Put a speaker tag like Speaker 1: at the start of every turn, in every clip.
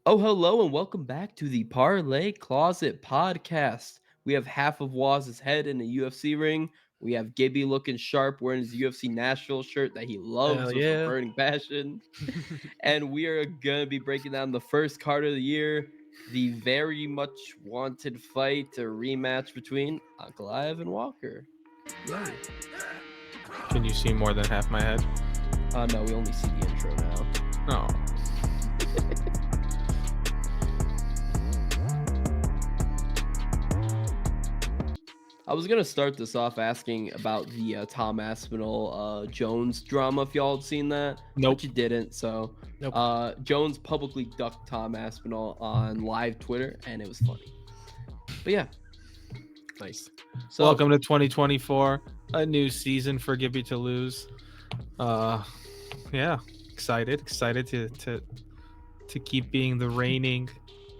Speaker 1: Oh, hello, and welcome back to the Parlay Closet podcast. We have half of Waz's head in a UFC ring. We have Gibby looking sharp wearing his UFC Nashville shirt that he
Speaker 2: Hell
Speaker 1: loves with a
Speaker 2: yeah.
Speaker 1: burning passion. And we are going to be breaking down the first card of the year, the very much wanted fight, a rematch between Ankalaev and Walker. Yay.
Speaker 2: Can you see more than half my head?
Speaker 1: No, we only see the intro now.
Speaker 2: No.
Speaker 1: I was gonna start this off asking about the Tom Aspinall Jones drama, if y'all had seen that,
Speaker 2: Nope.
Speaker 1: but you didn't. So
Speaker 2: Nope.
Speaker 1: Jones publicly ducked Tom Aspinall on live Twitter, and it was funny. But yeah,
Speaker 2: Nice.
Speaker 1: so
Speaker 2: Welcome to 2024, a new season for Gibby to lose. Yeah, excited to keep being the reigning,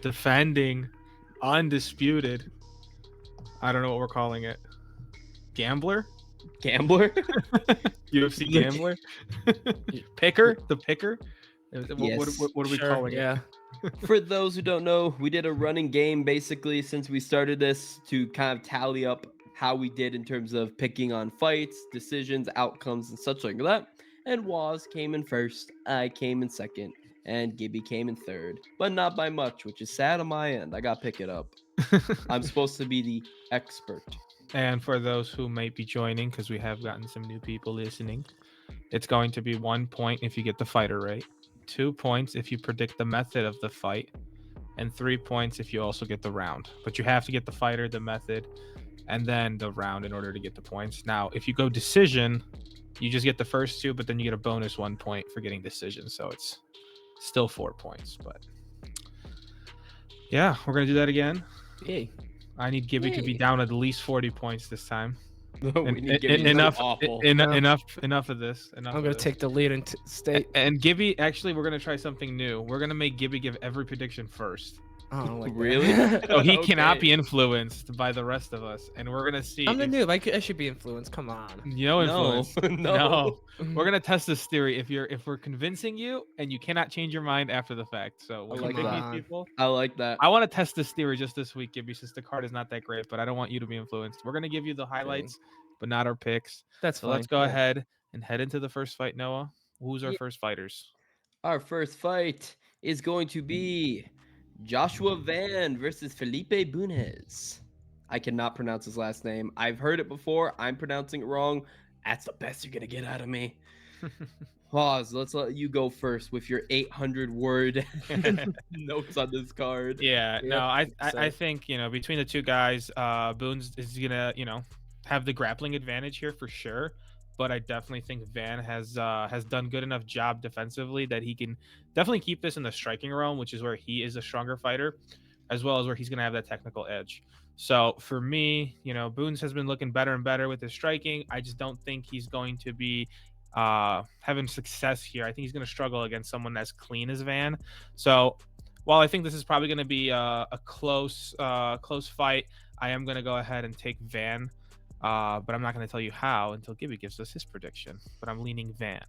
Speaker 2: defending, undisputed. I don't know what we're calling it. Gambler?
Speaker 1: Gambler.
Speaker 2: UFC gambler? Picker? The picker?
Speaker 1: Yes.
Speaker 2: What are we
Speaker 3: Sure,
Speaker 2: calling
Speaker 3: yeah.
Speaker 2: it?
Speaker 1: For those who don't know, we did a running game basically since we started this to kind of tally up how we did in terms of picking on fights, decisions, outcomes, and such like that. And Waz came in first, I came in second, and Gibby came in third, but not by much, which is sad on my end. I got to pick it up. I'm supposed to be the expert.
Speaker 2: And for those who might be joining, because we have gotten some new people listening, it's going to be 1 point if you get the fighter right, 2 points if you predict the method of the fight, and 3 points if you also get the round. But you have to get the fighter, the method, and then the round in order to get the points. Now, if you go decision, you just get the first 2, but then you get a bonus 1 point for getting decision. So it's still 4 points. But yeah, we're going to do that again.
Speaker 3: Yay.
Speaker 2: I need Gibby to be down at least 40 points this time.
Speaker 1: We need Gibby to be
Speaker 2: Enough,
Speaker 1: awful.
Speaker 2: enough of this.
Speaker 3: I'm gonna take the lead and state.
Speaker 2: And Gibby, actually, we're gonna try something new. We're gonna make Gibby give every prediction first,
Speaker 3: Oh, like
Speaker 1: Really?
Speaker 3: that.
Speaker 2: so he cannot
Speaker 1: Okay.
Speaker 2: be influenced by the rest of us. And we're gonna see.
Speaker 3: I'm the
Speaker 2: if-
Speaker 3: noob. I should be influenced. Come on.
Speaker 2: No influence.
Speaker 1: No.
Speaker 2: We're gonna test this theory. If we're convincing you and you cannot change your mind after the fact. So when
Speaker 1: I
Speaker 2: you
Speaker 1: like
Speaker 2: pick
Speaker 3: that.
Speaker 2: these people,
Speaker 1: I like that.
Speaker 2: I want to test this theory just this week, Gibby, since the card is not that great. But I don't want you to be influenced. We're gonna give you the highlights, but not our picks.
Speaker 3: That's
Speaker 2: So
Speaker 3: fine.
Speaker 2: let's go
Speaker 3: Yeah.
Speaker 2: ahead and head into the first fight, Noah. Who's our
Speaker 1: Yeah.
Speaker 2: first fighters?
Speaker 1: Our first fight is going to be Joshua Van versus Felipe Bunez. I cannot pronounce his last name. I've heard it before. I'm pronouncing it wrong. That's the best you're going to get out of me. Pause. Let's let you go first with your 800-word notes on this card.
Speaker 2: Yeah,
Speaker 3: Yep,
Speaker 2: no, I
Speaker 3: so-
Speaker 2: think, between the two guys, Boone's is gonna, have the grappling advantage here for sure. But I definitely think Van has done good enough job defensively that he can definitely keep this in the striking realm, which is where he is a stronger fighter, as well as where he's gonna have that technical edge. So for me, Boone's has been looking better and better with his striking. I just don't think he's going to be having success here. I think he's going to struggle against someone as clean as Van. So while I think this is probably going to be a close fight, I am going to go ahead and take Van. But I'm not going to tell you how until Gibby gives us his prediction. But I'm leaning Van.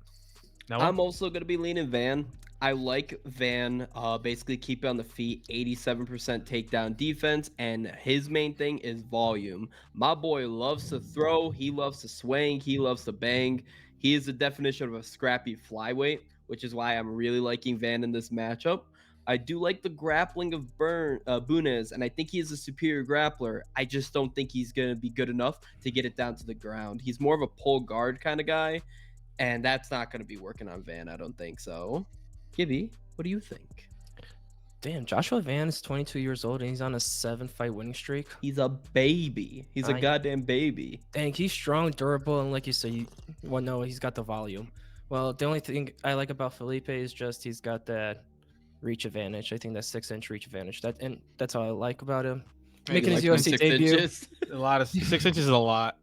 Speaker 2: No,
Speaker 1: I'm also going to be leaning Van. I like Van basically keeping on the feet, 87% takedown defense, and his main thing is volume. My boy loves to throw, he loves to swing, he loves to bang. He is the definition of a scrappy flyweight, which is why I'm really liking Van in this matchup. I do like the grappling of Bunez, and I think he is a superior grappler. I just don't think he's going to be good enough to get it down to the ground. He's more of a pull guard kind of guy, and that's not going to be working on Van, I don't think so. Gibby, what do you think?
Speaker 3: Damn, Joshua Van is 22 years old and he's on a 7-fight winning streak.
Speaker 1: He's a baby. He's a goddamn baby.
Speaker 3: Dang, he's strong, durable, and like you said, no, he's got the volume. Well, the only thing I like about Felipe is just he's got that reach advantage. I think that 6-inch reach advantage. That's all I like about him. Making his UFC debut.
Speaker 2: a lot of 6 inches is a lot.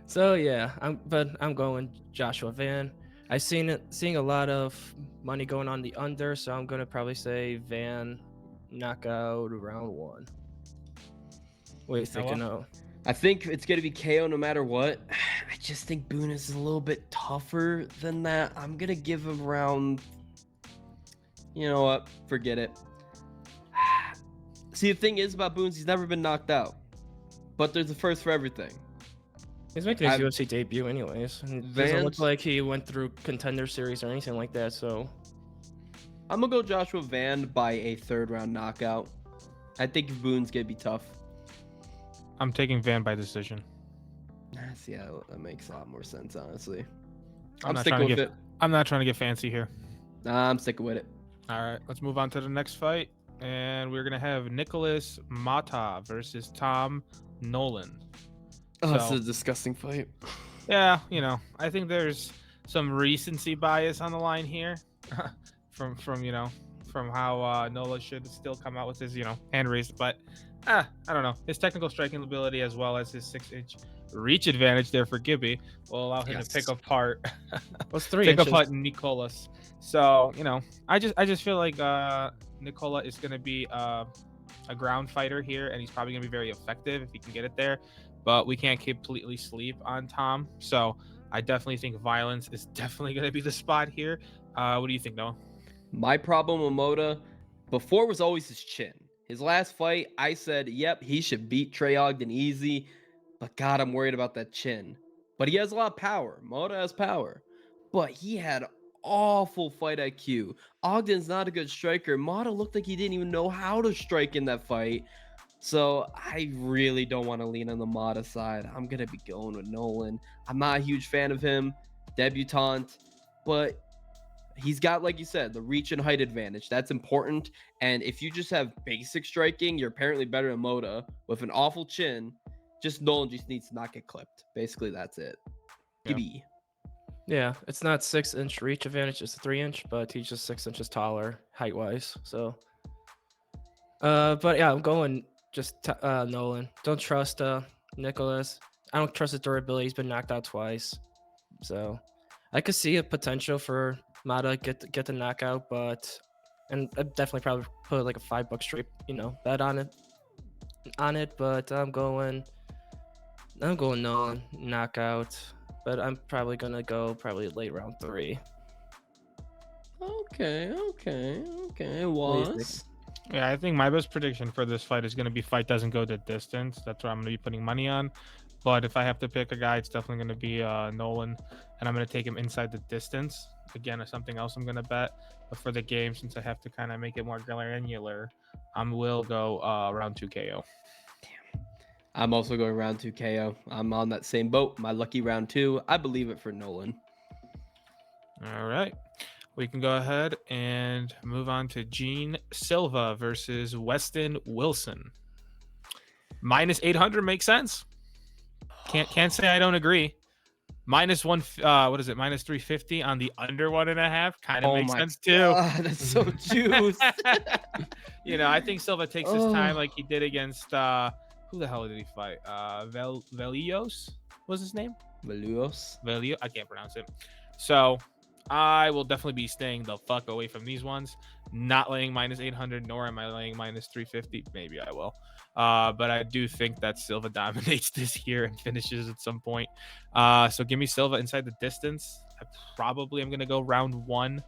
Speaker 3: So yeah, I'm going Joshua Van. I've seeing a lot of money going on the under, so I'm gonna probably say Van knockout round 1. What are you thinking? Oh,
Speaker 1: I think it's going to be KO no matter what. I just think Boone is a little bit tougher than that. I'm going to give him around You know what? Forget it. See, the thing is about Boons, he's never been knocked out. But there's a first for everything.
Speaker 3: He's making his
Speaker 1: I've-
Speaker 3: UFC debut anyways. And it doesn't
Speaker 1: Vance-
Speaker 3: look like he went through contender series or anything like that, so
Speaker 1: I'm gonna go Joshua Van by a 3rd round knockout. I think Boon's gonna be tough.
Speaker 2: I'm taking Van by decision.
Speaker 1: Yeah, that makes a lot more sense, honestly.
Speaker 2: I'm
Speaker 1: I'm
Speaker 2: not
Speaker 1: sticking
Speaker 2: trying to
Speaker 1: with
Speaker 2: get.
Speaker 1: it.
Speaker 2: I'm not trying to get fancy here.
Speaker 1: Nah, I'm sticking with it.
Speaker 2: All right, let's move on to the next fight, and we're gonna have Nicholas Mata versus Tom Nolan.
Speaker 1: Oh, this
Speaker 2: So-
Speaker 1: is a disgusting fight.
Speaker 2: Yeah, you know, I think there's some recency bias on the line here, from how Nola should still come out with his hand raised, but I don't know. His technical striking ability as well as his 6-inch reach advantage there for Gibby will allow him to pick
Speaker 1: Yes.
Speaker 2: apart
Speaker 3: what's 3
Speaker 2: pick
Speaker 3: inches?
Speaker 2: apart Nicolas. So I just feel like Nicola is gonna be a ground fighter here, and he's probably gonna be very effective if he can get it there. But we can't completely sleep on Tom, so I definitely think violence is definitely gonna be the spot here. What do you think, Noah?
Speaker 1: My problem with Moda before was always his chin. His last fight, I said, yep, he should beat Trey Ogden easy. But God, I'm worried about that chin. But he has a lot of power. Moda has power. But he had awful fight IQ. Ogden's not a good striker. Moda looked like he didn't even know how to strike in that fight. So I really don't want to lean on the Moda side. I'm going to be going with Nolan. I'm not a huge fan of him. Debutant. But he's got, like you said, the reach and height advantage. That's important. And if you just have basic striking, you're apparently better than Moda with an awful chin. Just Nolan just needs to not get clipped. Basically, that's it.
Speaker 2: Yeah.
Speaker 1: Gibby.
Speaker 3: Yeah, it's not 6-inch reach advantage, it's a 3-inch, but he's just 6 inches taller height wise. So but yeah, I'm going just Nolan. Don't trust Nicholas. I don't trust his durability. He's been knocked out twice. So I could see a potential for Mata get the knockout, but and I'd definitely probably put like a $5 straight, bet on it, but I'm going Nolan knockout, but I'm probably gonna go late round 3.
Speaker 1: Okay.
Speaker 3: What do you think?
Speaker 1: Was.
Speaker 2: Yeah, I think my best prediction for this fight is going to be fight doesn't go the distance. That's what I'm going to be putting money on. But if I have to pick a guy, it's definitely going to be Nolan, and I'm going to take him inside the distance. Again, it's something else I'm going to bet. But for the game, since I have to kind of make it more granular, I will go round 2 KO.
Speaker 1: I'm also going round 2 KO. I'm on that same boat. My lucky round 2. I believe it for Nolan.
Speaker 2: All right. We can go ahead and move on to Gene Silva versus Weston Wilson. Minus 800 makes sense. Can't say I don't agree. Minus one, what is it? Minus 350 on the under 1.5 kind of makes sense too.
Speaker 1: That's so juice.
Speaker 2: I think Silva takes his time like he did against who the hell did he fight? Velios was his name?
Speaker 1: Veluos.
Speaker 2: I can't pronounce it. So I will definitely be staying the fuck away from these ones. Not laying minus 800, nor am I laying minus 350. Maybe I will. But I do think that Silva dominates this here and finishes at some point. So give me Silva inside the distance. I probably am gonna go round 1.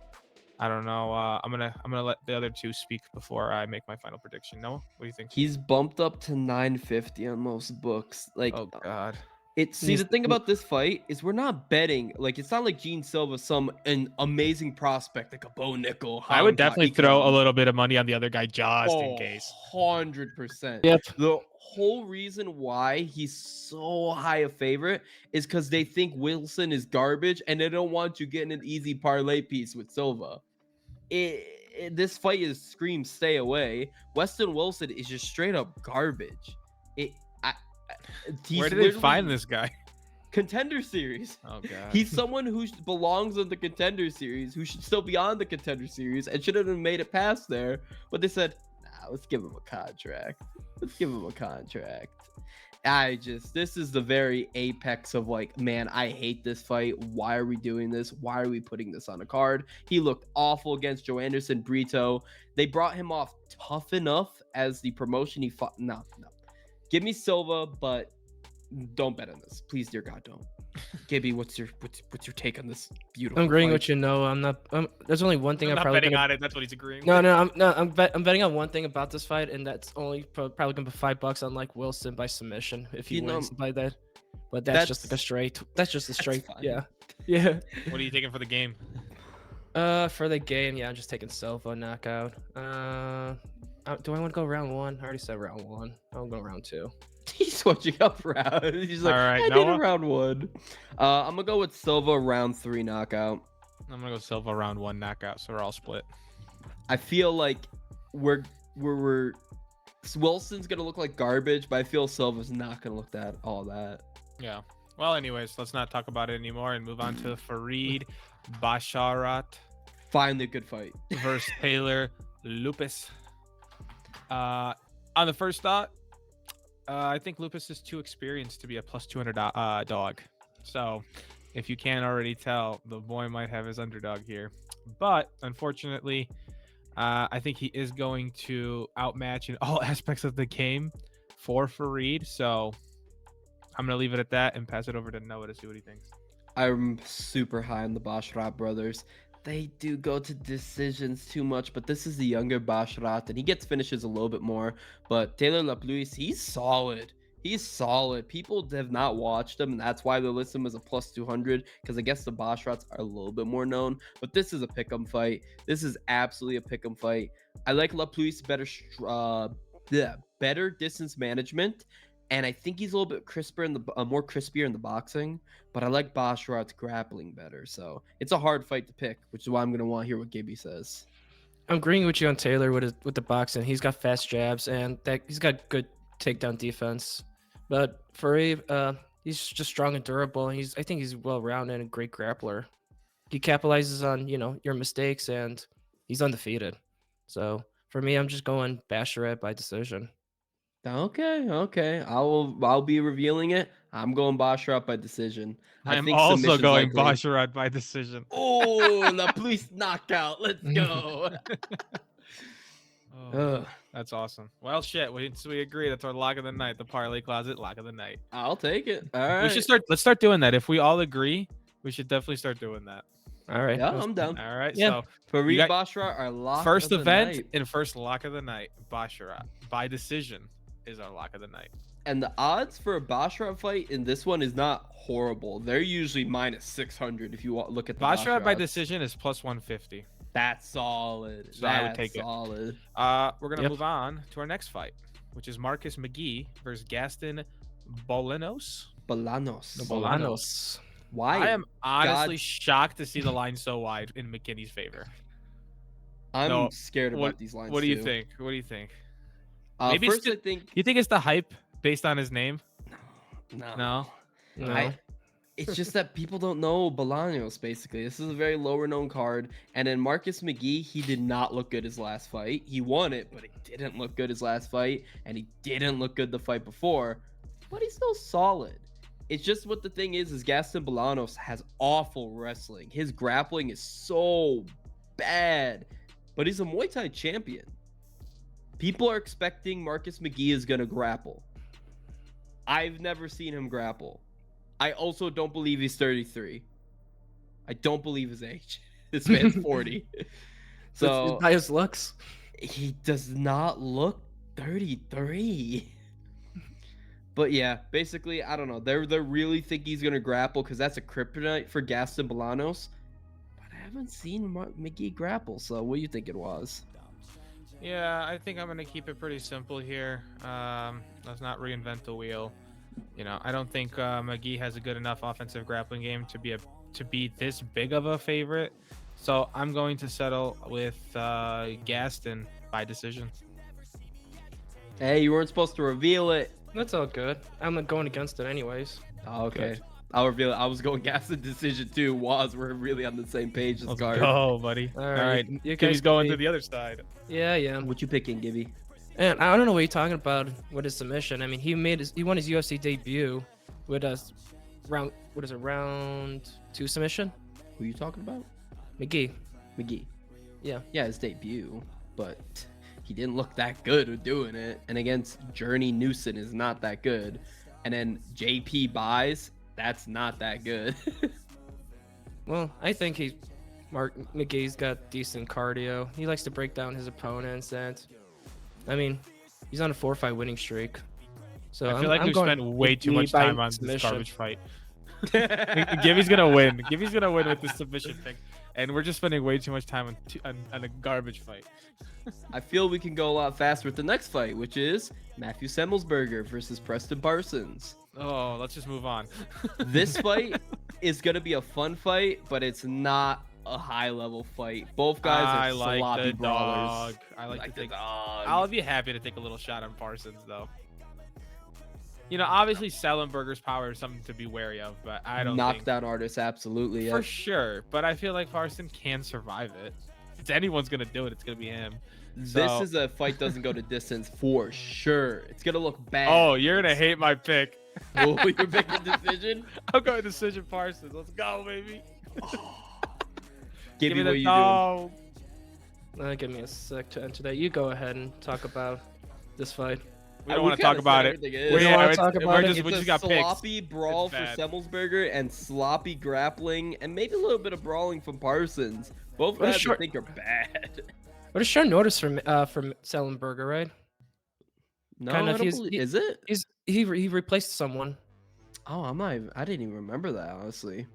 Speaker 2: I don't know. I'm gonna let the other two speak before I make my final prediction. Noah, what do you think?
Speaker 1: He's bumped up to 950 on most books. Like,
Speaker 2: Oh God.
Speaker 1: the thing about this fight is we're not betting. Like, it's not like Gene Silva, an amazing prospect like a Bo Nickel.
Speaker 2: I would definitely throw a little bit of money on the other guy just in case.
Speaker 1: 100%.
Speaker 3: Yep.
Speaker 1: The whole reason why he's so high a favorite is because they think Wilson is garbage and they don't want you getting an easy parlay piece with Silva. This fight is screams stay away. Weston Wilson is just straight up garbage.
Speaker 2: Where did they find this guy?
Speaker 1: Contender series?
Speaker 2: Oh God.
Speaker 1: He's someone who belongs on the Contender series, who should still be on the Contender series and should have made it past there. But they said, nah, let's give him a contract. This is the very apex of like, man, I hate this fight. Why are we doing this? Why are we putting this on a card? He looked awful against Joe Anderson Brito. They brought him off tough enough as the promotion he fought. No. Give me Silva, but Don't bet on this, please, dear God, don't. Gibby, what's your take on this beautiful?
Speaker 3: I'm agreeing
Speaker 1: fight?
Speaker 3: with you. No, I'm not. There's only one thing
Speaker 2: I'm
Speaker 3: I'm
Speaker 2: not
Speaker 3: probably
Speaker 2: betting
Speaker 3: gonna.
Speaker 2: on it. That's what he's agreeing
Speaker 3: No,
Speaker 2: with.
Speaker 3: no, I'm betting on one thing about this fight, and that's only probably gonna be $5 on like Wilson by submission if he
Speaker 1: You know,
Speaker 3: wins by that. But that's just like a straight. That's just a straight.
Speaker 1: fine.
Speaker 3: Yeah, yeah.
Speaker 2: What are you taking for the game?
Speaker 3: For the game, yeah, I'm just taking Silva knockout. Do I want to go round one? I already said round one. I'll go round two.
Speaker 1: He's switching up round. He's like,
Speaker 2: All right,
Speaker 1: I did
Speaker 2: Noah?
Speaker 1: a round one. I'm gonna go with Silva round 3 knockout.
Speaker 2: I'm gonna go Silva round 1 knockout, so we're all split.
Speaker 1: I feel like we're Wilson's gonna look like garbage, but I feel Silva's not gonna look all that.
Speaker 2: Yeah. Well, anyways, let's not talk about it anymore and move on to Farid Basharat
Speaker 1: Finally, a good fight.
Speaker 2: versus Taylor Lupus. On the first thought, I think Lupus is too experienced to be a plus 200 dog. So, if you can't already tell, the boy might have his underdog here. But unfortunately, I think he is going to outmatch in all aspects of the game for Farid. So, I'm going to leave it at that and pass it over to Noah to see what he thinks.
Speaker 1: I'm super high on the Bashrat brothers. They do go to decisions too much, but this is the younger Bashrat, and he gets finishes a little bit more. But Taylor Lapluis, he's solid. He's solid. People have not watched him, and that's why they list him as a plus 200, because I guess the Bashrats are a little bit more known. But this is a pick'em fight. This is absolutely a pick'em fight. I like Lapluis better distance management, and I think he's a little bit crisper in the more crispier in the boxing. But I like Bashrat's grappling better, so it's a hard fight to pick, which is why I'm gonna want to hear what Gibby says.
Speaker 3: I'm agreeing with you on Taylor with the boxing. He's got fast jabs and that he's got good takedown defense. But Farid, he's just strong and durable. I think he's well rounded and a great grappler. He capitalizes on your mistakes and he's undefeated. So for me, I'm just going Basharat by decision.
Speaker 1: Okay. I'll be revealing it. I'm going Bashrat by decision. I
Speaker 2: I'm
Speaker 1: think
Speaker 2: also
Speaker 1: submission's
Speaker 2: going
Speaker 1: likely.
Speaker 2: Basharat by decision.
Speaker 1: Oh, the police knockout. Let's go.
Speaker 2: Oh, that's awesome. Well, shit. We agree. That's our lock of the night. The Parlay Closet lock of the night.
Speaker 1: I'll take it. All right.
Speaker 2: We should start. Let's start doing that. If we all agree, we should definitely start doing that.
Speaker 3: All right.
Speaker 1: Yeah, I'm down.
Speaker 2: All right.
Speaker 3: Yeah.
Speaker 2: So
Speaker 1: Farid
Speaker 2: got-
Speaker 1: Bashrat, our lock
Speaker 2: first
Speaker 1: of the
Speaker 2: event
Speaker 1: night.
Speaker 2: and first lock of the night, Basharat by decision is our lock of the night.
Speaker 1: And the odds for a Bashrat fight in this one is not horrible. They're usually minus 600 if you look at the
Speaker 2: Basharat by
Speaker 1: Bashrats.
Speaker 2: decision is plus 150.
Speaker 1: That's solid.
Speaker 2: So I would take it.
Speaker 1: solid.
Speaker 2: We're gonna move on to our next fight, which is Marcus McGee versus Gaston Bolanos.
Speaker 3: Bolanos.
Speaker 1: Why?
Speaker 2: I am honestly shocked to see the line so wide in McKinney's favor.
Speaker 1: I'm
Speaker 2: No,
Speaker 1: scared about these lines.
Speaker 2: What do you
Speaker 1: too.
Speaker 2: think? What do you think?
Speaker 1: Maybe
Speaker 2: Maybe
Speaker 1: first, I think
Speaker 2: You think it's the hype based on his name?
Speaker 1: no.
Speaker 2: No.
Speaker 1: It's just that people don't know Bolaños, basically. This is a very lower known card. And then Marcus McGee, he did not look good his last fight. He won it, but it didn't look good his last fight. And he didn't look good the fight before. But he's still solid. It's just what the thing is Gaston Bolaños has awful wrestling. His grappling is so bad. But he's a Muay Thai champion. People are expecting Marcus McGee is going to grapple. I've never seen him grapple. I also don't believe he's 33. I don't believe his age. This man's 40. So
Speaker 3: by his looks,
Speaker 1: he does not look 33. But yeah, basically, I don't know. They really think he's gonna grapple because that's a kryptonite for Gaston Bolaños. But I haven't seen McGee grapple. So what do you think it was?
Speaker 2: Yeah, I think I'm gonna keep it pretty simple here. Let's not reinvent the wheel. I don't think McGee has a good enough offensive grappling game to be this big of a favorite. So I'm going to settle with Gaston by decision.
Speaker 1: Hey, you weren't supposed to reveal it.
Speaker 3: that's all good. I'm not going against it anyways.
Speaker 1: Oh, okay.
Speaker 2: Good.
Speaker 1: I'll reveal it. I was going Gaston decision too. We're really on the same page as Guard.
Speaker 2: go, buddy.
Speaker 3: All
Speaker 2: All
Speaker 3: right.
Speaker 2: right.
Speaker 3: You
Speaker 2: Gibby's
Speaker 3: guys
Speaker 2: going
Speaker 3: can
Speaker 2: to
Speaker 3: be-
Speaker 2: the other side.
Speaker 3: Yeah.
Speaker 1: What you picking, Gibby?
Speaker 3: And I don't know what you're talking about with his submission. I mean, he won his UFC debut with a round 2 submission.
Speaker 1: Who you talking about?
Speaker 3: McGee.
Speaker 1: McGee.
Speaker 3: Yeah.
Speaker 1: Yeah, his debut, but he didn't look that good with doing it. And against Journey Newson is not that good. and then JP buys, that's not that good.
Speaker 3: Well, I think Mark McGee's got decent cardio. He likes to break down his opponents, and I mean, he's on a 4-5 winning streak. So
Speaker 2: I feel like
Speaker 3: I'm
Speaker 2: we've
Speaker 3: going
Speaker 2: spent way too
Speaker 3: McGee
Speaker 2: much
Speaker 3: by
Speaker 2: time on this
Speaker 3: submission.
Speaker 2: garbage fight. Gibby's gonna win. Gibby's gonna win with this submission pick, and we're just spending way too much time on a garbage fight.
Speaker 1: I feel we can go a lot faster with the next fight, which is Matthew Semmelsberger versus Preston Parsons.
Speaker 2: Oh, let's just move on.
Speaker 1: This fight is going to be a fun fight, but it's not a high-level fight. Both guys are
Speaker 2: I like
Speaker 1: sloppy
Speaker 2: the
Speaker 1: brawlers.
Speaker 2: dog. I like to
Speaker 1: the
Speaker 2: take.
Speaker 1: dog.
Speaker 2: I'll be happy to take a little shot on Parsons, though. You know, obviously, Sellenberger's power is something to be wary of, but I don't think
Speaker 1: Knockdown artist, absolutely.
Speaker 2: for
Speaker 1: Yeah.
Speaker 2: sure. But I feel like Parsons can survive it. If it's anyone's gonna do it, it's gonna be him.
Speaker 1: This
Speaker 2: So-
Speaker 1: is a fight doesn't go to distance for sure. It's going to look bad.
Speaker 2: Oh, you're gonna hate my pick.
Speaker 1: Oh, you're making a decision?
Speaker 2: I'm going decision Parsons. Let's go, baby.
Speaker 1: Give me
Speaker 2: the
Speaker 1: what you doing.
Speaker 2: dog.
Speaker 3: Give me a sec to enter that. You go ahead and talk about this fight.
Speaker 2: We don't want to talk
Speaker 1: kinda
Speaker 2: about
Speaker 1: said
Speaker 2: it.
Speaker 1: everything is.
Speaker 3: We don't wanna
Speaker 2: it's-
Speaker 3: talk about
Speaker 2: we're
Speaker 3: it.
Speaker 2: just-
Speaker 1: It's
Speaker 2: we
Speaker 1: a
Speaker 2: just got picks.
Speaker 1: sloppy brawl
Speaker 2: It's
Speaker 1: for
Speaker 2: bad.
Speaker 1: Semmelsberger and sloppy grappling and maybe a little bit of brawling from Parsons. Both
Speaker 3: What a
Speaker 1: guys I
Speaker 3: short-
Speaker 1: think are bad.
Speaker 3: What a short notice from Sellenberger, right?
Speaker 1: No,
Speaker 3: Kind of,
Speaker 1: I don't
Speaker 3: he's-
Speaker 1: believe,
Speaker 3: he-
Speaker 1: is it?
Speaker 3: He replaced someone.
Speaker 1: Oh, I didn't even remember that, honestly.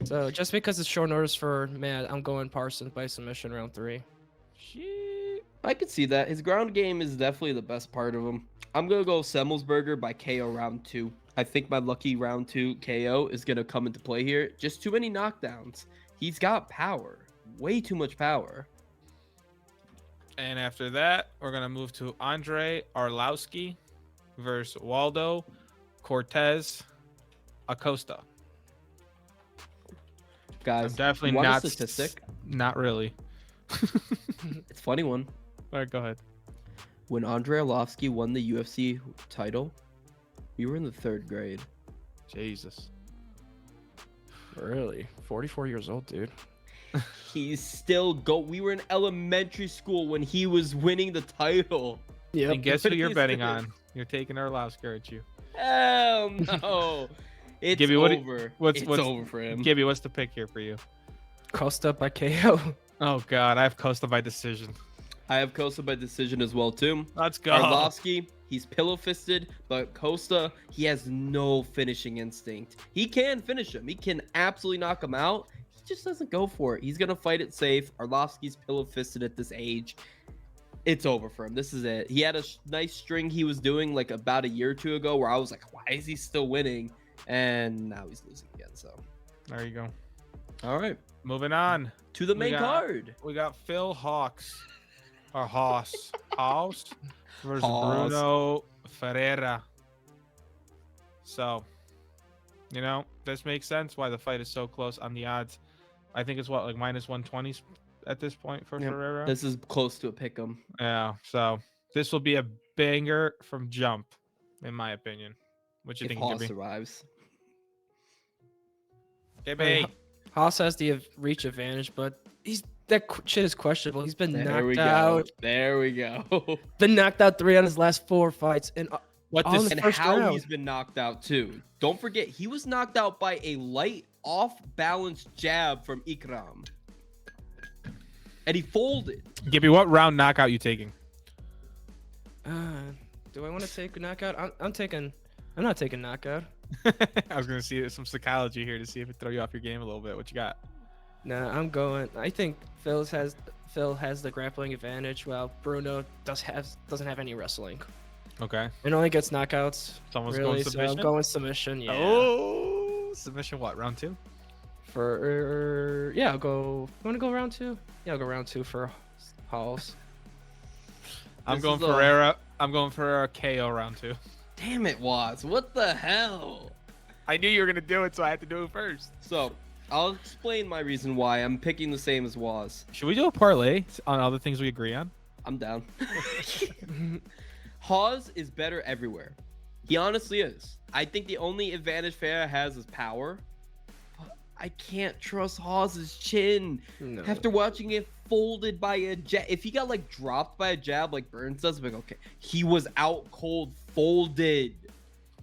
Speaker 3: So just because it's short notice for Matt, I'm going Parsons by submission round 3.
Speaker 2: Shit.
Speaker 1: I could see that. His ground game is definitely the best part of him. I'm going to go Semmelsberger by KO round 2. I think my lucky round 2 KO is going to come into play here. Just too many knockdowns. He's got power. Way too much power.
Speaker 2: And after that, we're gonna move to Andre Arlovsky versus Waldo Cortez Acosta.
Speaker 1: Guys,
Speaker 2: I'm definitely
Speaker 1: you want a
Speaker 2: not
Speaker 1: statistic?
Speaker 2: Not really.
Speaker 1: It's a funny one.
Speaker 2: All right, go ahead.
Speaker 1: When Andre Arlovsky won the UFC title, we were in the 3rd grade.
Speaker 2: Jesus.
Speaker 3: Really? 44 years old, dude.
Speaker 1: He's still we were in elementary school when he was winning the title.
Speaker 3: Yeah.
Speaker 2: And guess who
Speaker 1: What
Speaker 2: you're
Speaker 1: is
Speaker 2: betting
Speaker 1: this?
Speaker 2: on? You're taking Arlovsky, aren't you?
Speaker 1: Hell no. It's
Speaker 2: Gibby, what do-
Speaker 1: over.
Speaker 2: what's-
Speaker 1: It's
Speaker 2: what's-
Speaker 1: over for him.
Speaker 2: Gibby, what's the pick here for you?
Speaker 3: Costa by KO.
Speaker 2: Oh God, I have Costa by decision.
Speaker 1: I have Costa by decision as well too.
Speaker 2: Let's go.
Speaker 1: Arlovsky, he's pillow-fisted, but Costa, he has no finishing instinct. He can finish him. He can absolutely knock him out. He just doesn't go for it. He's gonna fight it safe. Arlovsky's pillow-fisted at this age. It's over for him. This is it. He had a nice string he was doing like about a year or two ago where I was like, why is he still winning? And now he's losing again. So,
Speaker 2: There you go.
Speaker 1: all right,
Speaker 2: Moving on.
Speaker 1: to the
Speaker 2: We
Speaker 1: main
Speaker 2: got-
Speaker 1: card.
Speaker 2: We got Phil Hawks. Or Haas. Haas versus
Speaker 1: Haas.
Speaker 2: Bruno Ferreira. So, you know, this makes sense why the fight is so close on the odds. I think it's what, like minus 120 at this point for
Speaker 1: Yep.
Speaker 2: Ferreira?
Speaker 1: This is close to a pick 'em.
Speaker 2: Yeah, so this will be a banger from jump, in my opinion. What you
Speaker 1: If
Speaker 2: think,
Speaker 1: Hawes
Speaker 2: Gibby?
Speaker 1: survives.
Speaker 2: Gibby.
Speaker 3: Haas has the reach advantage, but shit is questionable. He's been
Speaker 1: There we
Speaker 3: knocked
Speaker 1: go.
Speaker 3: out.
Speaker 1: There we go.
Speaker 3: Been knocked out 3 out of his last 4 fights, and
Speaker 2: What
Speaker 3: on
Speaker 2: this
Speaker 3: the
Speaker 1: And
Speaker 3: first
Speaker 1: how
Speaker 3: round.
Speaker 1: he's been knocked out too. Don't forget, he was knocked out by a light, off-balance jab from Ikram. And he folded.
Speaker 2: Gibby, what round knockout you taking?
Speaker 3: do I want to take a knockout? I'm not taking knockout.
Speaker 2: I was gonna see some psychology here to see if it throw you off your game a little bit. What you got?
Speaker 3: Nah, I'm going. I think Phil has the grappling advantage, while Bruno doesn't have any wrestling.
Speaker 2: Okay.
Speaker 3: And only gets knockouts.
Speaker 2: Someone's
Speaker 3: Really,
Speaker 2: going
Speaker 3: so
Speaker 2: submission.
Speaker 3: I'm going submission. Yeah.
Speaker 2: Oh, submission. What, round 2?
Speaker 3: Yeah, I'll go. You want to go round 2? Yeah, I'll go round 2 for Halls.
Speaker 2: I'm
Speaker 1: This
Speaker 2: going
Speaker 1: is a-
Speaker 2: Ferreira. I'm going for a KO round 2.
Speaker 1: Damn it, Watts. What the hell?
Speaker 2: I knew you were gonna do it, so I had to do it first.
Speaker 1: So, I'll explain my reason why I'm picking the same as Waz.
Speaker 2: Should we do a parlay on all the things we agree on?
Speaker 1: I'm down. Hawes is better everywhere. He honestly is. I think the only advantage Farah has is power. But I can't trust Hawes's chin.
Speaker 3: No.
Speaker 1: After watching it folded by a jab. If he got like dropped by a jab like Burns does, I'm like, okay. He was out cold, folded.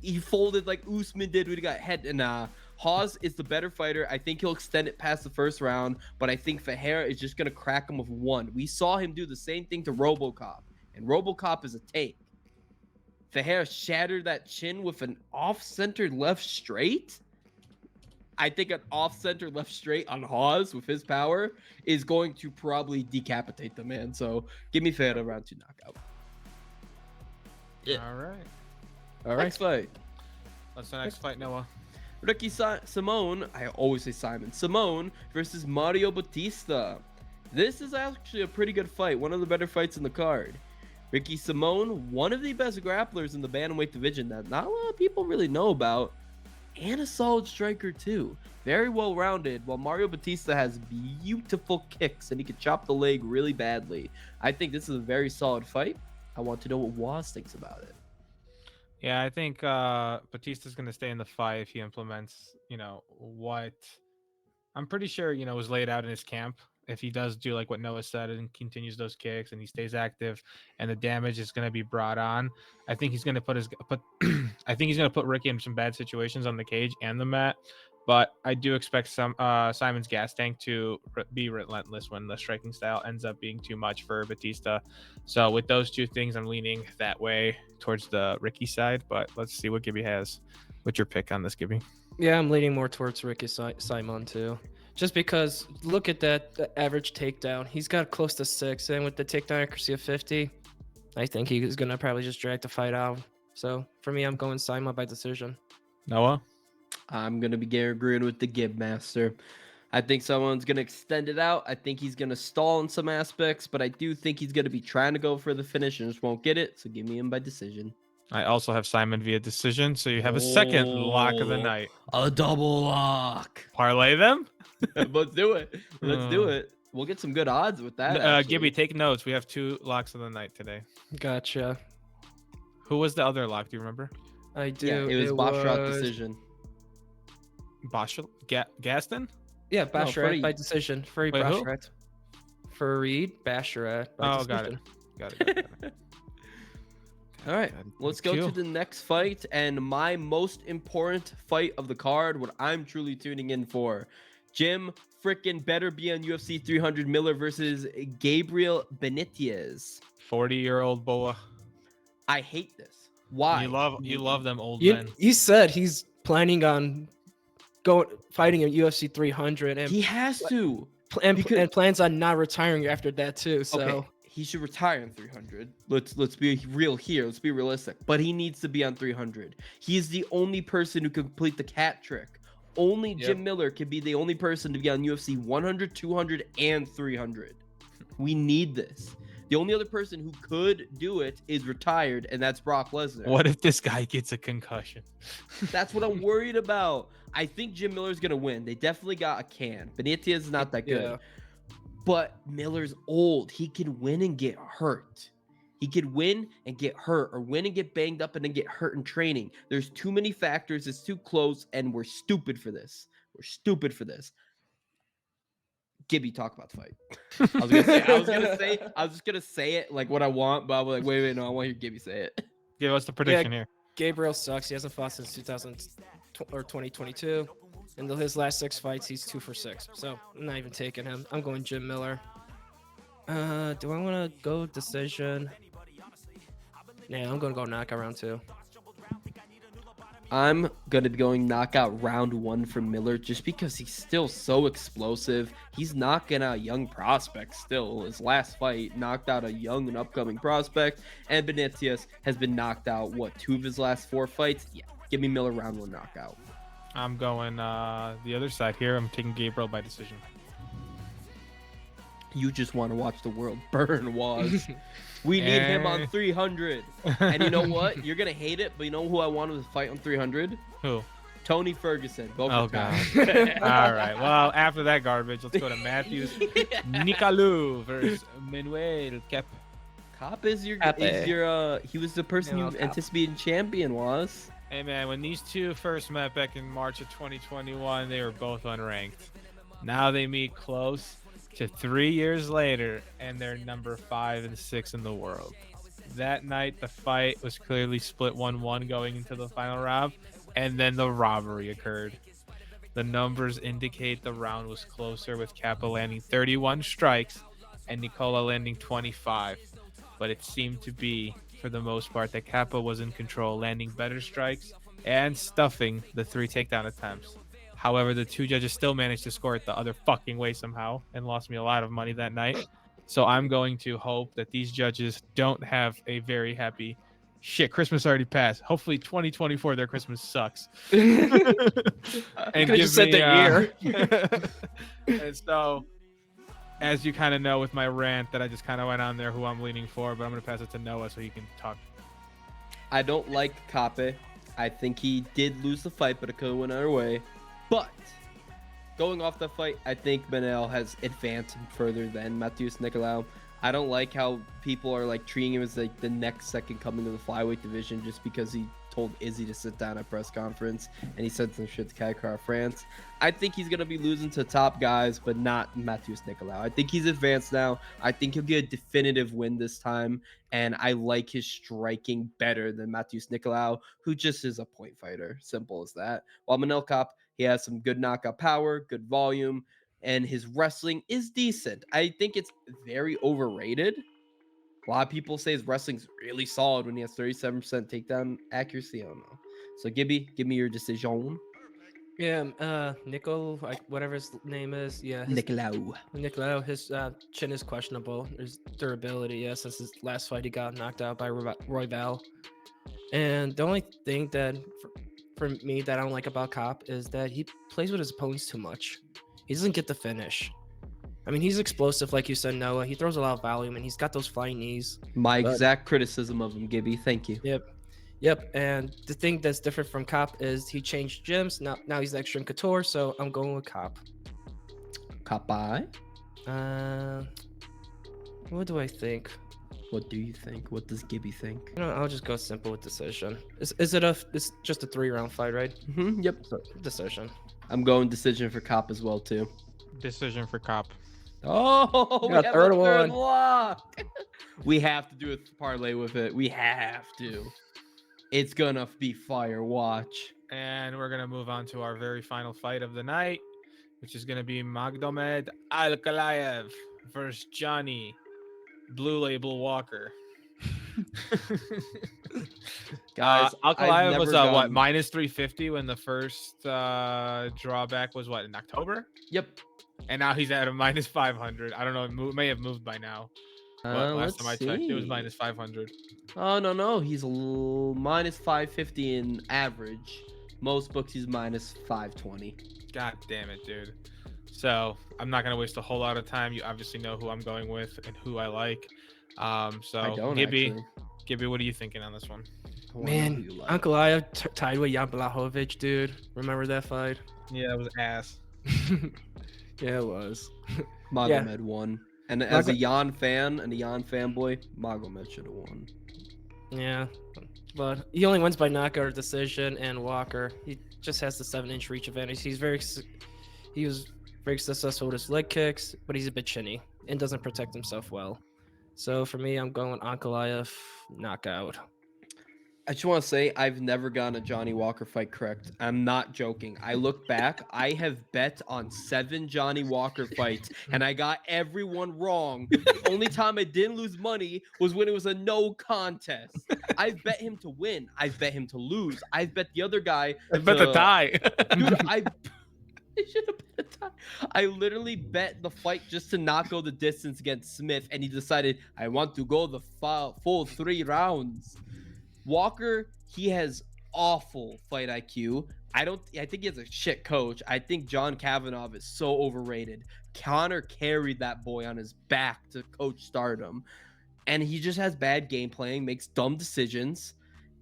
Speaker 1: He folded like Usman did when he got head. Nah, Hawes is the better fighter. I think he'll extend it past the first round, but I think Ferreira is just going to crack him with one. We saw him do the same thing to RoboCop, and RoboCop is a take. Ferreira shattered that chin with an off-center left straight. I think an off-center left straight on Hawes with his power is going to probably decapitate the man. So give me Ferreira round 2 knockout.
Speaker 2: Yeah. All right.
Speaker 3: All right.
Speaker 1: Next fight.
Speaker 2: What's the next fight, Noah?
Speaker 1: Ricky Simone, I always say Simon, Simone versus Mario Batista. This is actually a pretty good fight. One of the better fights in the card. Ricky Simone, one of the best grapplers in the bantamweight division that not a lot of people really know about. And a solid striker too. Very well rounded, while Mario Batista has beautiful kicks and he can chop the leg really badly. I think this is a very solid fight. I want to know what Waz thinks about it.
Speaker 2: Yeah, I think Batista's going to stay in the fight if he implements, what I'm pretty sure, was laid out in his camp. If he does do like what Noah said and continues those kicks and he stays active and the damage is going to be brought on, I think he's going to I think he's going to put Ricky in some bad situations on the cage and the mat. But I do expect Simon's gas tank to be relentless when the striking style ends up being too much for Batista. So with those two things, I'm leaning that way towards the Ricky side. But let's see what Gibby has. What's your pick on this, Gibby?
Speaker 3: Yeah, I'm leaning more towards Ricky Simon too. Just because look at the average takedown. He's got close to 6, and with the takedown accuracy of 50, I think he's gonna probably just drag the fight out. So for me, I'm going Simon by decision.
Speaker 2: Noah?
Speaker 1: I'm going to be agreeing with the Gib Master. I think someone's going to extend it out. I think he's going to stall in some aspects, but I do think he's going to be trying to go for the finish and just won't get it. So give me him by decision.
Speaker 2: I also have Simon via decision, so you have a second lock of the night.
Speaker 1: A double lock.
Speaker 2: Parlay them?
Speaker 1: Let's do it. Let's do it. We'll get some good odds with that.
Speaker 2: Gibby, take notes. We have 2 locks of the night today.
Speaker 3: Gotcha.
Speaker 2: Who was the other lock? Do you remember?
Speaker 3: I do.
Speaker 1: Yeah, it was Boshrot decision.
Speaker 2: Gaston?
Speaker 3: Yeah, Basharat
Speaker 1: Fareed.
Speaker 3: by decision. Fareed
Speaker 2: Wait, who?
Speaker 3: Basharat. Fareed Basharat by decision.
Speaker 2: Got it.
Speaker 1: All right, let's go to the next fight and my most important fight of the card, what I'm truly tuning in for. Jim frickin' better be on UFC 300 Miller versus Gabriel Benitez.
Speaker 2: 40-year-old boa.
Speaker 1: I hate this. Why?
Speaker 2: You love them old men.
Speaker 3: You said he's planning on fighting at UFC 300, and
Speaker 1: He has to.
Speaker 3: and plans on not retiring after that too. So
Speaker 1: Okay, he should retire in 300. Let's be real here. Let's be realistic. But he needs to be on 300. He is the only person who can complete the cat trick. Only Jim Miller can be the only person to be on UFC 100, 200, and 300. We need this. The only other person who could do it is retired, and that's Brock Lesnar.
Speaker 2: What if this guy gets a concussion?
Speaker 1: That's what I'm worried about. I think Jim Miller's going to win. They definitely got a can. Benitez is not that good.
Speaker 3: Yeah.
Speaker 1: But Miller's old. He can win and get hurt. He could win and get hurt, or win and get banged up and then get hurt in training. There's too many factors. It's too close, and we're stupid for this. We're stupid for this. Gibby, talk about the fight. I was just gonna say it like what I want, but I was like, wait, no, I want to hear Gibby say it.
Speaker 2: Give us the prediction here.
Speaker 3: Gabriel sucks. He hasn't fought since 2022. In his last 6 fights, he's 2 for 6. So I'm not even taking him. I'm going Jim Miller. Do I want to go decision? Nah, I'm gonna go knockout round 2.
Speaker 1: I'm going to be going knockout round 1 for Miller just because he's still so explosive. He's knocking out young prospects still. His last fight knocked out a young and upcoming prospect. And Benitez has been knocked out, 2 of his last 4 fights? Yeah, give me Miller round 1 knockout.
Speaker 2: I'm going the other side here. I'm taking Gabriel by decision.
Speaker 1: You just want to watch the world burn, Waz. We need him on 300. And you know what? You're going to hate it, but you know who I wanted to fight on 300?
Speaker 2: Who?
Speaker 1: Tony Ferguson.
Speaker 2: Oh, God. All right. Well, after that garbage, let's go to Matthews. Nicolou versus Manuel
Speaker 1: Cop is your, he was the person you
Speaker 3: Cop.
Speaker 1: anticipated champion, was.
Speaker 2: Hey man, when these two first met back in March of 2021, they were both unranked. Now they meet close to 3 years later, and they're number 5 and 6 in the world. That night, the fight was clearly split 1-1 going into the final round, and then the robbery occurred. The numbers indicate the round was closer, with Kappa landing 31 strikes and Nicola landing 25. But it seemed to be, for the most part, that Kappa was in control, landing better strikes and stuffing the 3 takedown attempts. However, the two judges still managed to score it the other fucking way somehow and lost me a lot of money that night. So I'm going to hope that these judges don't have a very happy shit. Christmas already passed. Hopefully 2024 their Christmas sucks. And
Speaker 3: Could've
Speaker 2: give
Speaker 3: just said
Speaker 2: me
Speaker 3: the year.
Speaker 2: and so, as you kind of know with my rant that I just kind of went on there, who I'm leaning for, but I'm going to pass it to Noah so he can talk.
Speaker 1: I don't like Kape. I think he did lose the fight, but it could have went our way. But going off the fight, I think Manel has advanced further than Matheus Nicolau. I don't like how people are like treating him as like the next second coming of the flyweight division just because he told Izzy to sit down at press conference and he said some shit to Kai France. I think he's gonna be losing to top guys, but not Matheus Nicolau. I think he's advanced now. I think he'll get a definitive win this time, and I like his striking better than Matheus Nicolau, who just is a point fighter. Simple as that. While Manel Kape, he has some good knockout power, good volume, and his wrestling is decent. I think it's very overrated. A lot of people say his wrestling's really solid when he has 37% takedown accuracy. I don't know. So Gibby, give me your decision.
Speaker 3: Yeah, Nickel, like whatever his name is. Yeah, his
Speaker 1: Nicolau.
Speaker 3: Nicolau, his chin is questionable. His durability, yeah, since his last fight he got knocked out by Royval. And the only thing that for me that I don't like about Cop is that he plays with his opponents too much. He doesn't get the finish. I mean, he's explosive, like you said, Noah. He throws a lot of volume, and he's got those flying knees.
Speaker 1: My
Speaker 3: But-
Speaker 1: exact criticism of him, Gibby. Thank you.
Speaker 3: Yep. And the thing that's different from Cop is he changed gyms. Now he's Extreme Couture, so I'm going with Cop.
Speaker 1: Kapai?
Speaker 3: What do I think?
Speaker 1: What do you think? What does Gibby think?
Speaker 3: You know, I'll just go simple with decision. It's just a 3-round fight, right?
Speaker 1: Yep.
Speaker 3: So, decision.
Speaker 1: I'm going decision for Cop as well, too.
Speaker 2: Decision for Cop.
Speaker 1: Oh, we
Speaker 3: got
Speaker 1: have
Speaker 3: third
Speaker 1: a third
Speaker 3: one.
Speaker 1: lock. We have to do a parlay with it. We have to. It's gonna be fire. Watch.
Speaker 2: And we're going to move on to our very final fight of the night, which is going to be Magdomed Ankalaev versus Johnny Blue Label Walker.
Speaker 1: Guys, I've
Speaker 2: Ankalaev was
Speaker 1: never
Speaker 2: what,
Speaker 1: gone-
Speaker 2: minus 350 when the first drawback was what, in October?
Speaker 1: Yep.
Speaker 2: And now he's at a minus 500. I don't know. It may have moved by now. But last time I checked, it was minus 500.
Speaker 1: Oh no, he's minus 550 in average. Most books he's minus 520.
Speaker 2: God damn it, dude. So I'm not gonna waste a whole lot of time. You obviously know who I'm going with and who I like. So
Speaker 1: I don't
Speaker 2: Gibby,
Speaker 1: actually.
Speaker 2: Gibby, what are you thinking on this one?
Speaker 1: I wanna know
Speaker 3: Man,
Speaker 1: who you like.
Speaker 3: Ankalaev tied with Jan Blachowicz, dude. Remember that fight?
Speaker 2: Yeah, that was ass.
Speaker 3: Yeah, it was.
Speaker 1: Magomed won. And as a Jan fan and a Jan fanboy, Magomed should have won.
Speaker 3: Yeah, but he only wins by knockout or decision. And Walker, he just has the 7-inch reach advantage. He was very successful with his leg kicks, but he's a bit chinny and doesn't protect himself well. So for me, I'm going Ankalaev knockout.
Speaker 1: I just want to say I've never gotten a Johnny Walker fight correct. I'm not joking. I look back, I have bet on 7 Johnny Walker fights, and I got everyone wrong. Only time I didn't lose money was when it was a no contest. I've bet him to win. I've bet him to lose. I've bet the other guy.
Speaker 2: I bet the tie.
Speaker 1: Dude, I should have bet a tie. I literally bet the fight just to not go the distance against Smith, and he decided I want to go the full 3 rounds. Walker, he has awful fight IQ. I think he has a shit coach. I think John Kavanaugh is so overrated. Connor carried that boy on his back to coach stardom. And he just has bad game playing, makes dumb decisions.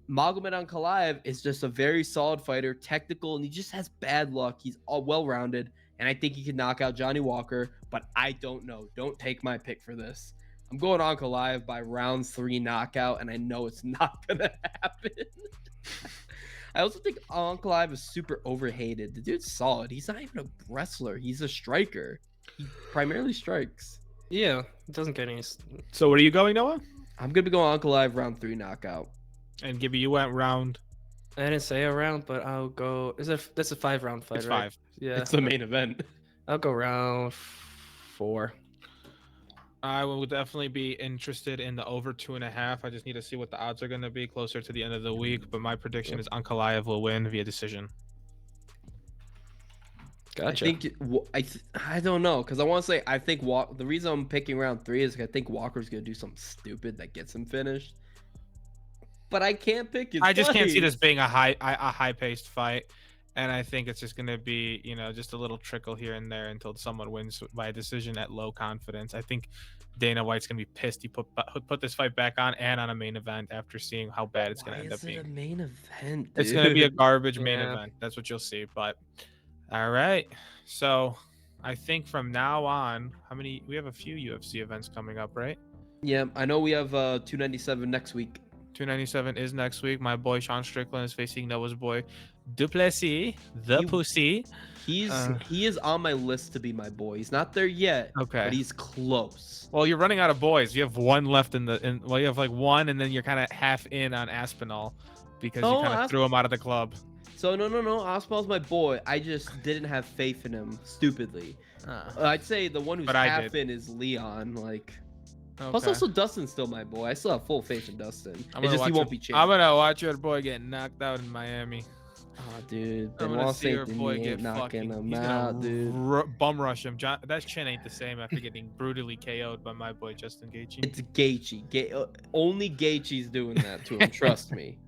Speaker 1: Magomed Ankalaev is just a very solid fighter, technical, and he just has bad luck. He's all well-rounded, and I think he can knock out Johnny Walker, but I don't know. Don't take my pick for this. I'm going Ankalaev by round 3 knockout, and I know it's not gonna happen. I also think Ankalaev is super overhated. The dude's solid. He's not even a wrestler. He's a striker. He primarily strikes.
Speaker 3: Yeah, it doesn't get any.
Speaker 2: So where are you going, Noah?
Speaker 1: I'm gonna be going Ankalaev round 3 knockout.
Speaker 2: And Gibby, you went round.
Speaker 3: I didn't say a round, but I'll go. That's a 5-round fight,
Speaker 2: It's
Speaker 3: right?
Speaker 2: 5.
Speaker 3: Yeah,
Speaker 1: It's the main event.
Speaker 3: I'll go round 4.
Speaker 2: I will definitely be interested in the over 2.5. I just need to see what the odds are going to be closer to the end of the week. But my prediction is Ankalaev will win via decision.
Speaker 3: Gotcha.
Speaker 1: I don't know, because I want to say I think the reason I'm picking round 3 is I think Walker's gonna do something stupid that gets him finished. But I can't pick his
Speaker 2: I just can't see
Speaker 1: fights.
Speaker 2: this being a high-paced fight, and I think it's just going to be, just a little trickle here and there until someone wins by a decision at low confidence. I think Dana White's going to be pissed he put this fight back on and on a main event after seeing how bad it's going to end up being.
Speaker 1: A main event, dude?
Speaker 2: It's going to be a garbage main
Speaker 3: Yeah.
Speaker 2: event. That's what you'll see. But all right, so I think from now on, we have a few UFC events coming up, right?
Speaker 1: Yeah, I know we have 297 next week.
Speaker 2: 297 is next week. My boy Sean Strickland is facing Noah's boy Duplessis, the pussy.
Speaker 1: He is on my list to be my boy. He's not there yet.
Speaker 2: Okay.
Speaker 1: But he's close.
Speaker 2: Well, you're running out of boys. You have one left you have like one, and then you're kind of half in on Aspinall because you kind of threw him out of the club.
Speaker 1: So no. Aspinall's my boy. I just didn't have faith in him, stupidly. I'd say the one who's half in is Leon. Plus, also Dustin's still my boy. I still have full faith in Dustin. It's just he won't be changed.
Speaker 2: I'm gonna watch your boy get knocked out in Miami.
Speaker 1: Oh, dude.
Speaker 2: I'm gonna see your boy get knocking him out, dude. Bum rush him. That chin ain't the same after getting brutally KO'd by my boy Justin Gaethje.
Speaker 1: It's Gaethje. Only Gaethje's doing that to him. Trust me.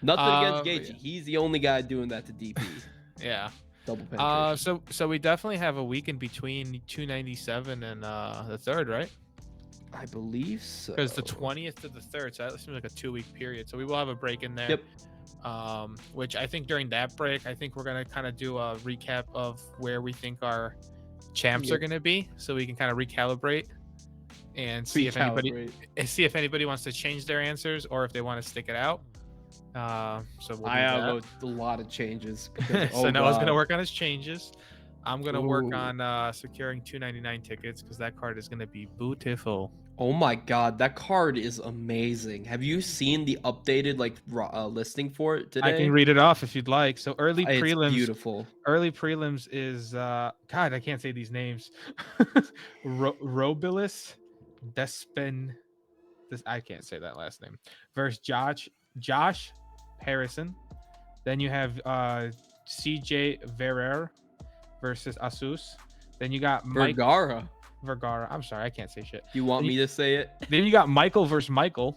Speaker 1: Nothing against Gaethje. Yeah. He's the only guy doing that to DP.
Speaker 2: Yeah.
Speaker 1: Double penetration.
Speaker 2: So we definitely have a week in between 297 and the 3rd, right?
Speaker 1: I believe so.
Speaker 2: Because the 20th to the 3rd, so that seems like a 2-week period. So we will have a break in there.
Speaker 1: Yep.
Speaker 2: Which I think during that break, I think we're gonna kind of do a recap of where we think our champs are gonna be, so we can kind of recalibrate and see if anybody wants to change their answers or if they want to stick it out. So we'll
Speaker 1: I have a lot of changes.
Speaker 2: So Noah's gonna work on his changes. I'm gonna work on securing 299 tickets because that card is gonna be beautiful.
Speaker 1: Oh my god, that card is amazing. Have you seen the updated listing for it today?
Speaker 2: I can read it off if you'd like. So early prelims,
Speaker 1: beautiful.
Speaker 2: Early prelims is God, I can't say these names. Robilis Despen. I can't say that last name. Versus Josh Harrison. Then you have CJ Verrer versus Asus. Then you got
Speaker 1: Vergara.
Speaker 2: I'm sorry, I can't say shit.
Speaker 1: You want me to say it?
Speaker 2: Then you got Michael versus Michael.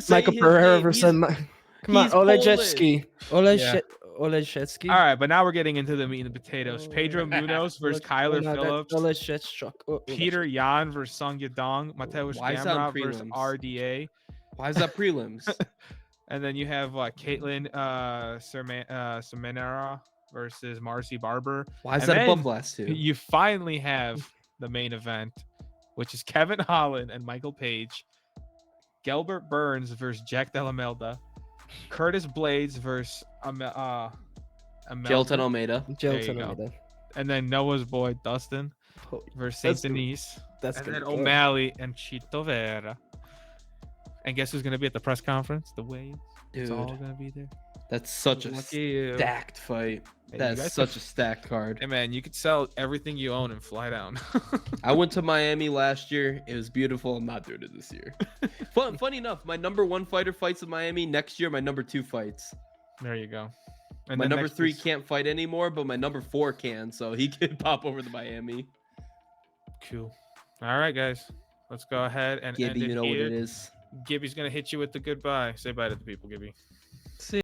Speaker 3: Michael Pereira versus come on, Olejetsky. Olejetsky.
Speaker 2: All right, but now we're getting into the meat and the potatoes. Pedro Munoz versus Kyler Phillips. Peter Yan versus Song Yadong. Mateusz Gamrot versus RDA.
Speaker 1: Why is that prelims?
Speaker 2: And then you have Caitlin Semenara versus Marcy Barber.
Speaker 1: Why is that above last two?
Speaker 2: You finally have the main event, which is Kevin Holland and Michael Page. Gelbert Burns versus Jack Della Melda. Curtis Blades versus
Speaker 1: Gelton Almeida.
Speaker 2: And then Noah's boy Dustin versus Saint Denis. And then O'Malley and Chito Vera. And guess who's gonna be at the press conference? The Waves. It's all gonna be there.
Speaker 1: That's such a stacked fight. That's such a stacked card.
Speaker 2: Hey man, you could sell everything you own and fly down.
Speaker 1: I went to Miami last year. It was beautiful. I'm not doing it this year. Funny enough, my number 1 fighter fights in Miami. Next year, my number 2 fights.
Speaker 2: There you go. And
Speaker 1: my number 3 can't fight anymore, but my number 4 can, so he can pop over to Miami.
Speaker 2: Cool. All right, guys. Let's go ahead and
Speaker 1: Gibby,
Speaker 2: end it
Speaker 1: you know
Speaker 2: here.
Speaker 1: what it is.
Speaker 2: Gibby's gonna hit you with the goodbye. Say bye to the people, Gibby.